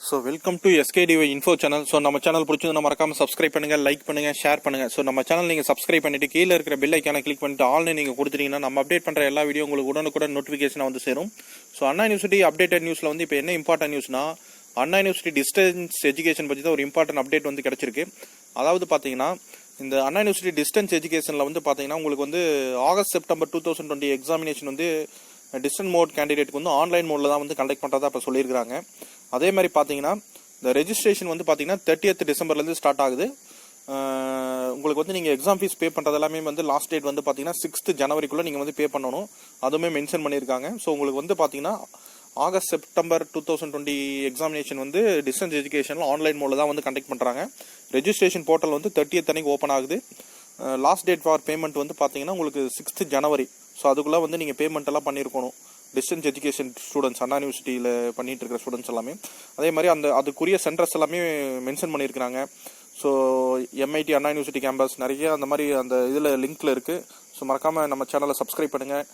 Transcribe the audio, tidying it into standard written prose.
So welcome to SKDY info channel. So நம்ம channel பிடிச்சது மறக்காம சப்ஸ்கிரைப் பண்ணுங்க, லைக் பண்ணுங்க, ஷேர் பண்ணுங்க. ஸோ நம்ம சேனல் நீங்க சப்ஸ்கிரைப் பண்ணிட்டு கீழே இருக்கிற பெல் ஐக்கான கிளிக் பண்ணிட்டு ஆல்னு நீங்க கொடுத்துட்டீங்கன்னா நம்ம அப்டேட் பண்ற எல்லா வீடியோ உங்களுக்கு உடனுக்குடன் நோட்டிஃபிகேஷன் வந்து சேரும். ஸோ அண்ணா யூனிவர்சிட்டி அப்டேட்டட் நியூஸ்ல வந்து இப்போ என்ன இம்பார்ட்டன்ட் நியூஸ்னா, அண்ணா யூனிவர்சிட்டி டிஸ்டன்ஸ் எஜுகேஷன் பற்றி தான் ஒரு இம்பார்ட்டன்ட் அப்டேட் வந்து கிடைச்சிருக்கு. அதாவது பார்த்தீங்கன்னா இந்த அண்ணா யூனிவர்சிட்டி டிஸ்டன்ஸ் எஜுகேஷனில் வந்து பார்த்தீங்கன்னா உங்களுக்கு வந்து ஆகஸ்ட் செப்டம்பர் 2020 எக்ஸாமினேஷன் வந்து டிஸ்டன்ஸ் மோட் கேண்டிடேட்டுக்கு வந்து ஆன்லைன் மோடில் தான் வந்து கண்டக்ட் பண்ணுறதா இப்போ சொல்லியிருக்காங்க. அதே மாதிரி பார்த்தீங்கன்னா இந்த ரெஜிஸ்ட்ரேஷன் வந்து பார்த்தீங்கன்னா 30th டிசம்பர்லேருந்து ஸ்டார்ட் ஆகுது. உங்களுக்கு வந்து நீங்கள் எக்ஸாம் ஃபீஸ் பே பண்ணுறது எல்லாமே வந்து லாஸ்ட் டேட் வந்து பார்த்தீங்கன்னா 6th ஜனவரிக்குள்ளே நீங்கள் வந்து பே பண்ணணும். அதுவுமே மென்ஷன் பண்ணியிருக்காங்க. ஸோ உங்களுக்கு வந்து பார்த்தீங்கன்னா ஆகஸ்ட் செப்டம்பர் 2020 எக்ஸாமினேஷன் வந்து டிஸ்டன்ஸ் எஜுகேஷனில் ஆன்லைன் மோடில் தான் வந்து கண்டக்ட் பண்ணுறாங்க. ரெஜிஸ்ட்ரேஷன் போர்ட்டல் வந்து 30th அன்னைக்கு ஓப்பன் ஆகுது. லாஸ்ட் டேட் ஃபார் பேமெண்ட் வந்து பார்த்தீங்கன்னா உங்களுக்கு 6th ஜனவரி. ஸோ அதுக்குள்ளே வந்து நீங்கள் பேமெண்ட் எல்லாம் பண்ணியிருக்கணும். டிஸ்டன்ஸ் எஜுகேஷன் ஸ்டூடெண்ட்ஸ் அண்ணா யூனிவர்சிட்டியில் பண்ணிட்டு இருக்கிற ஸ்டூடெண்ட்ஸ் எல்லாமே அதே மாதிரி அதுக்குரிய சென்டர்ஸ் எல்லாமே மென்ஷன் பண்ணியிருக்கிறாங்க. ஸோ எம்ஐடி அண்ணா யூனிவர்சிட்டி கேம்பஸ் நிறைய அந்த மாதிரி அந்த இதில் லிங்க்ல இருக்குது. ஸோ மறக்காமல் நம்ம சேனலை சப்ஸ்கிரைப் பண்ணுங்கள்.